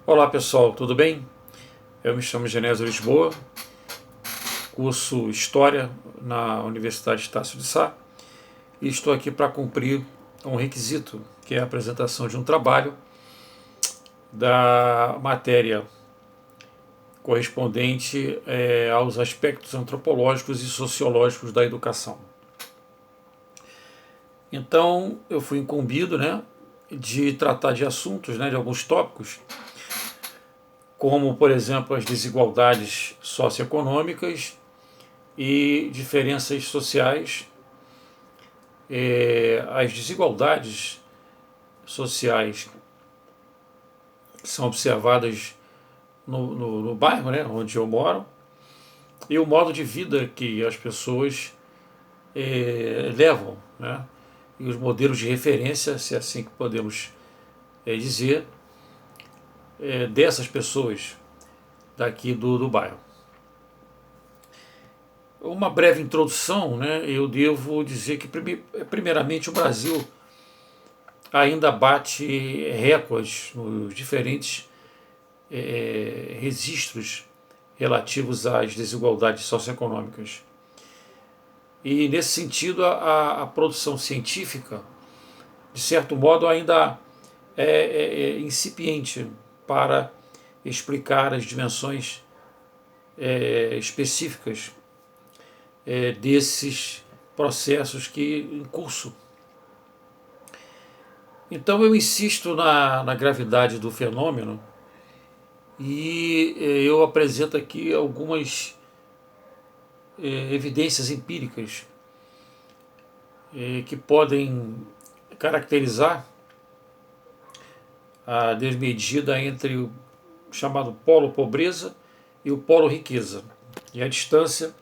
Olá pessoal, tudo bem? Eu me chamo Genésio Lisboa, curso História na Universidade Estácio de Sá e estou aqui para cumprir um requisito, que é a apresentação de um trabalho da matéria correspondente aos aspectos antropológicos e sociológicos da educação. Então eu fui incumbido, de tratar de assuntos, de alguns tópicos, como por exemplo as desigualdades socioeconômicas e diferenças sociais, as desigualdades sociais que são observadas no bairro, onde eu moro, e o modo de vida que as pessoas levam, e os modelos de referência, se é assim que podemos dizer, dessas pessoas daqui do bairro. Uma breve introdução, eu devo dizer que, primeiramente, o Brasil ainda bate recordes nos diferentes registros relativos às desigualdades socioeconômicas. E, nesse sentido, a produção científica, de certo modo, ainda é incipiente para explicar as dimensões específicas desses processos que em curso. Então eu insisto na gravidade do fenômeno e eu apresento aqui algumas evidências empíricas que podem caracterizar a desmedida entre o chamado polo pobreza e o polo riqueza, e a distância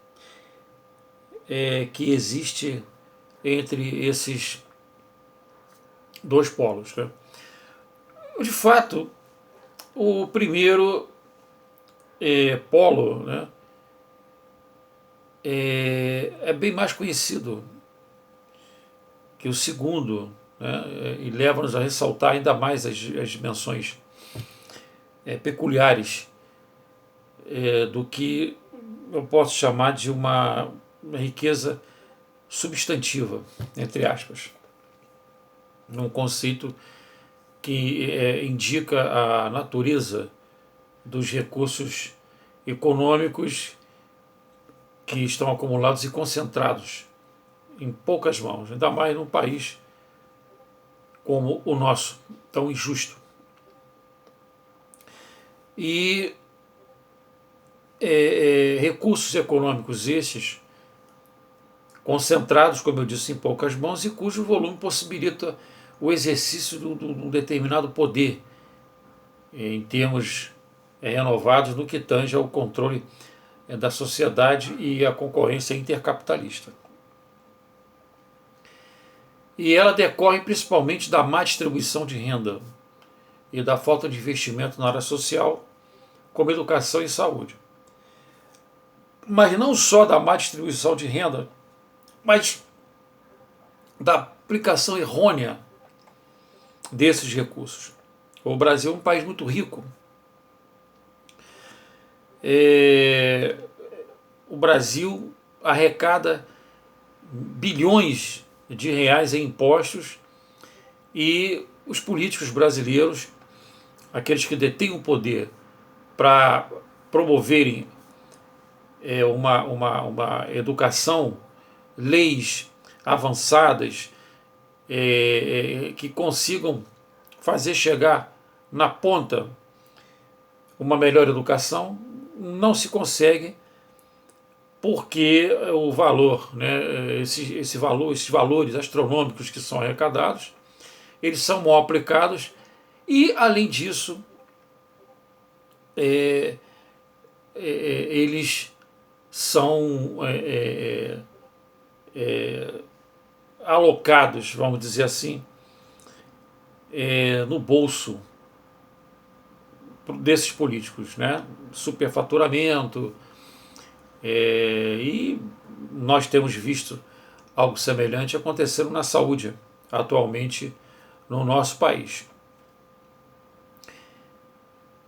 que existe entre esses dois polos. De fato, o primeiro polo é bem mais conhecido que o segundo, e leva-nos a ressaltar ainda mais as dimensões peculiares do que eu posso chamar de uma riqueza substantiva, entre aspas, num conceito que indica a natureza dos recursos econômicos que estão acumulados e concentrados em poucas mãos, ainda mais num país como o nosso, tão injusto. E recursos econômicos esses concentrados, como eu disse, em poucas mãos e cujo volume possibilita o exercício de um determinado poder em termos renovados no que tange ao controle da sociedade e a concorrência intercapitalista. E ela decorre principalmente da má distribuição de renda e da falta de investimento na área social, como educação e saúde. Mas não só da má distribuição de renda, mas da aplicação errônea desses recursos. O Brasil é um país muito rico. O Brasil arrecada bilhões de reais em impostos e os políticos brasileiros, aqueles que detêm o poder para promoverem uma educação, leis avançadas que consigam fazer chegar na ponta uma melhor educação, não se consegue porque o valor, esses valores astronômicos que são arrecadados, eles são mal aplicados e, além disso, eles são alocados, vamos dizer assim, no bolso desses políticos, superfaturamento, e nós temos visto algo semelhante acontecendo na saúde atualmente no nosso país.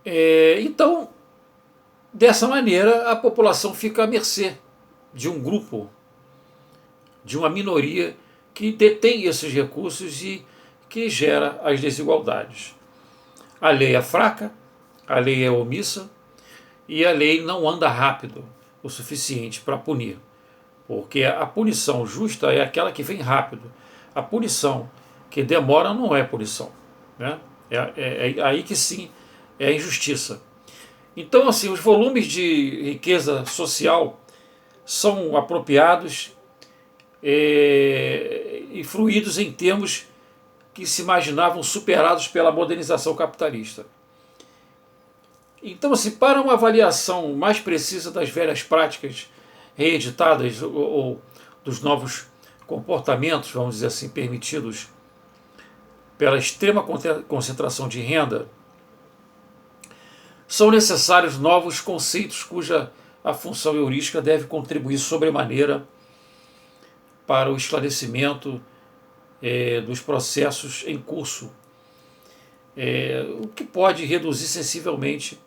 Então, dessa maneira, a população fica à mercê de um grupo, de uma minoria que detém esses recursos e que gera as desigualdades. A lei é fraca, a lei é omissa e a lei não anda rápido o suficiente para punir. Porque a punição justa é aquela que vem rápido. A punição que demora não é punição. Né? É aí que sim é a injustiça. Então, assim, os volumes de riqueza social são apropriados e fruídos em termos que se imaginavam superados pela modernização capitalista. Então, assim, para uma avaliação mais precisa das velhas práticas reeditadas ou dos novos comportamentos, vamos dizer assim, permitidos pela extrema concentração de renda, são necessários novos conceitos cuja a função heurística deve contribuir sobremaneira para o esclarecimento dos processos em curso, o que pode reduzir sensivelmente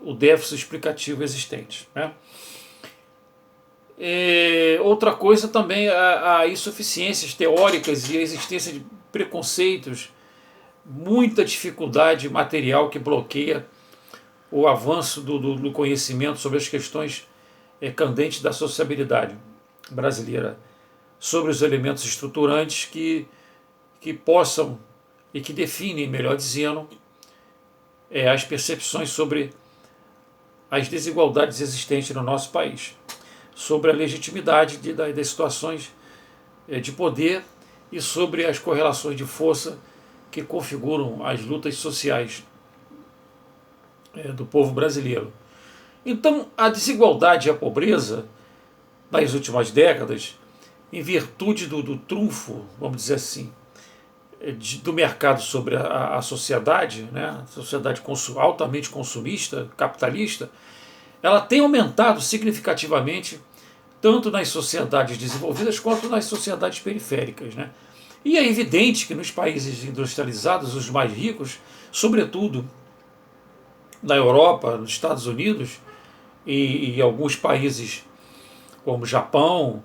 o déficit explicativo existente. Né? Outra coisa também, a insuficiências teóricas e a existência de preconceitos, muita dificuldade material que bloqueia o avanço do conhecimento sobre as questões candentes da sociabilidade brasileira, sobre os elementos estruturantes que possam e que definem, melhor dizendo, as percepções sobre as desigualdades existentes no nosso país, sobre a legitimidade das situações de poder e sobre as correlações de força que configuram as lutas sociais do povo brasileiro. Então, a desigualdade e a pobreza, nas últimas décadas, em virtude do trunfo, vamos dizer assim, do mercado sobre a sociedade, né, sociedade altamente consumista, capitalista, ela tem aumentado significativamente tanto nas sociedades desenvolvidas quanto nas sociedades periféricas. Né? E é evidente que nos países industrializados, os mais ricos, sobretudo na Europa, nos Estados Unidos e alguns países como Japão,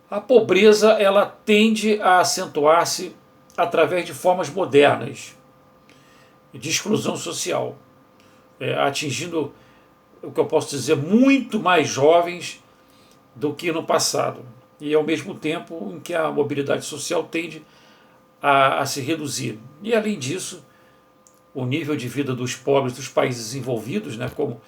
a pobreza ela tende a acentuar-se através de formas modernas de exclusão social, atingindo o que eu posso dizer muito mais jovens do que no passado, e ao mesmo tempo em que a mobilidade social tende a se reduzir. E além disso, o nível de vida dos pobres dos países desenvolvidos, né, como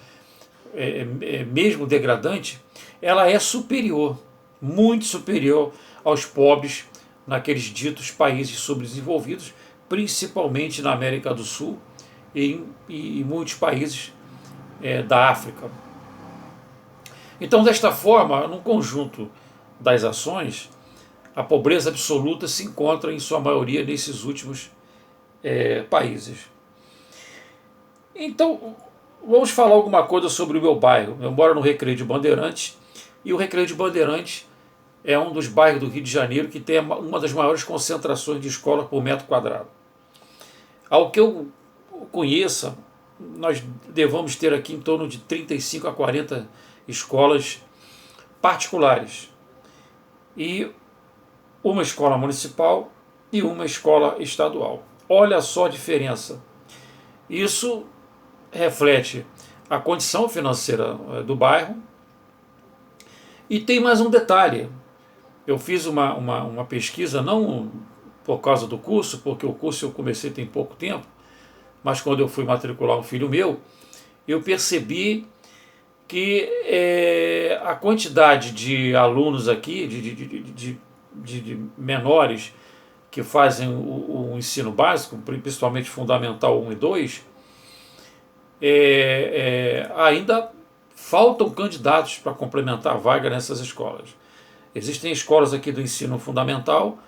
mesmo degradante, ela é superior, muito superior aos pobres naqueles ditos países subdesenvolvidos, principalmente na América do Sul e em muitos países da África. Então, desta forma, no conjunto das ações, a pobreza absoluta se encontra, em sua maioria, nesses últimos países. Então, vamos falar alguma coisa sobre o meu bairro. Eu moro no Recreio de Bandeirantes, e o Recreio de Bandeirantes é um dos bairros do Rio de Janeiro que tem uma das maiores concentrações de escolas por metro quadrado. Ao que eu conheça, nós devamos ter aqui em torno de 35 a 40 escolas particulares e uma escola municipal e uma escola estadual. Olha só a diferença. Isso reflete a condição financeira do bairro. E tem mais um detalhe. Eu fiz uma pesquisa, não por causa do curso, porque o curso eu comecei tem pouco tempo, mas quando eu fui matricular um filho meu, eu percebi que a quantidade de alunos aqui, de menores que fazem o ensino básico, principalmente fundamental 1 e 2, ainda faltam candidatos para complementar a vaga nessas escolas. Existem escolas aqui do ensino fundamental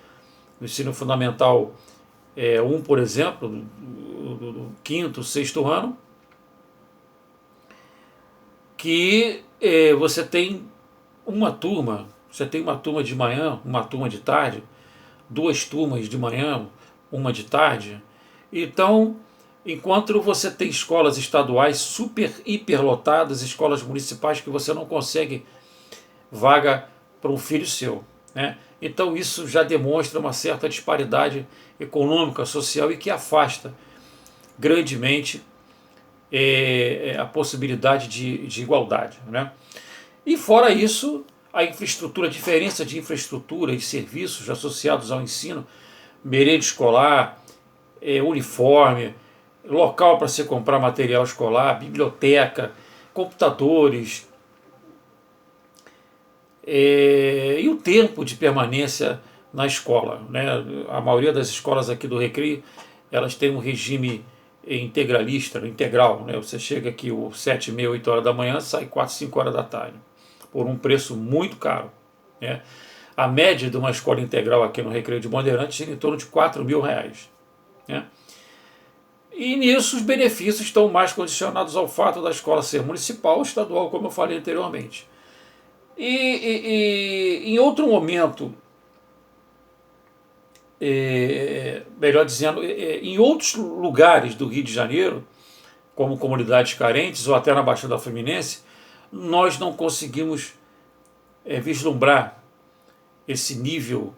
1, por exemplo, do quinto, sexto ano, que você tem uma turma de manhã, uma turma de tarde, 2 turmas de manhã, uma de tarde. Então, enquanto você tem escolas estaduais super hiperlotadas, escolas municipais que você não consegue vaga para um filho seu, né? Então isso já demonstra uma certa disparidade econômica, social e que afasta grandemente a possibilidade de igualdade, né? E fora isso, a infraestrutura, a diferença de infraestrutura e serviços associados ao ensino, merenda escolar, uniforme, local para se comprar material escolar, biblioteca, computadores, e o tempo de permanência na escola, né? A maioria das escolas aqui do Recreio, elas têm um regime integralista, integral, né? Você chega aqui às 7h30, 8 horas da manhã, sai 4, 5 horas da tarde, por um preço muito caro, né? A média de uma escola integral aqui no Recreio de Bandeirantes é em torno de R$ 4.000, né? E nisso os benefícios estão mais condicionados ao fato da escola ser municipal ou estadual, como eu falei anteriormente. E em outro momento, melhor dizendo, em outros lugares do Rio de Janeiro, como comunidades carentes ou até na Baixada Fluminense, nós não conseguimos vislumbrar esse nível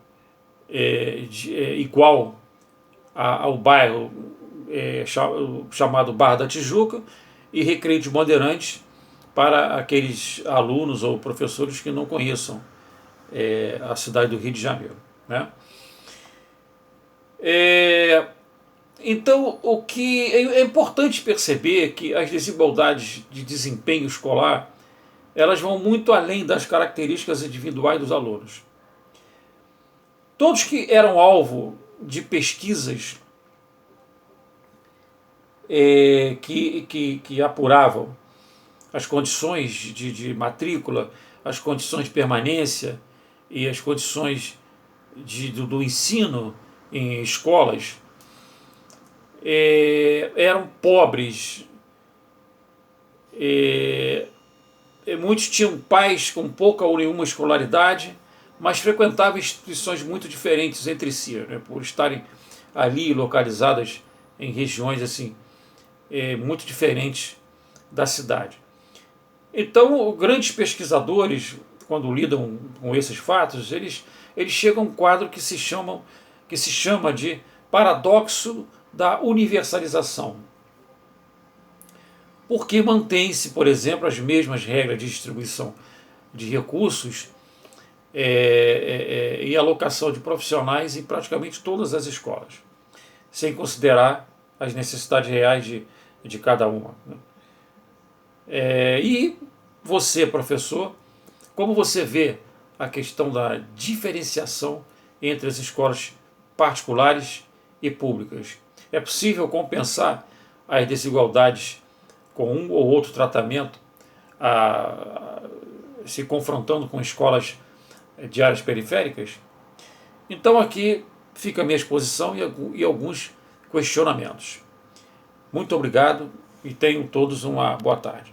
igual ao bairro chamado Barra da Tijuca e Recreio de Bandeirantes, para aqueles alunos ou professores que não conheçam a cidade do Rio de Janeiro, né? Então, o que é importante perceber que as desigualdades de desempenho escolar, elas vão muito além das características individuais dos alunos. Todos que eram alvo de pesquisas que apuravam as condições de matrícula, as condições de permanência e as condições do ensino em escolas, eram pobres. Muitos tinham pais com pouca ou nenhuma escolaridade, mas frequentavam instituições muito diferentes entre si, né, por estarem ali localizadas em regiões assim muito diferentes da cidade. Então, grandes pesquisadores, quando lidam com esses fatos, eles chegam a um quadro que se chama de paradoxo da universalização. Porque mantém-se, por exemplo, as mesmas regras de distribuição de recursos e alocação de profissionais em praticamente todas as escolas, sem considerar as necessidades reais de cada uma, né? E você, professor, como você vê a questão da diferenciação entre as escolas particulares e públicas? É possível compensar as desigualdades com um ou outro tratamento, se confrontando com escolas de áreas periféricas? Então aqui fica a minha exposição e alguns questionamentos. Muito obrigado e tenham todos uma boa tarde.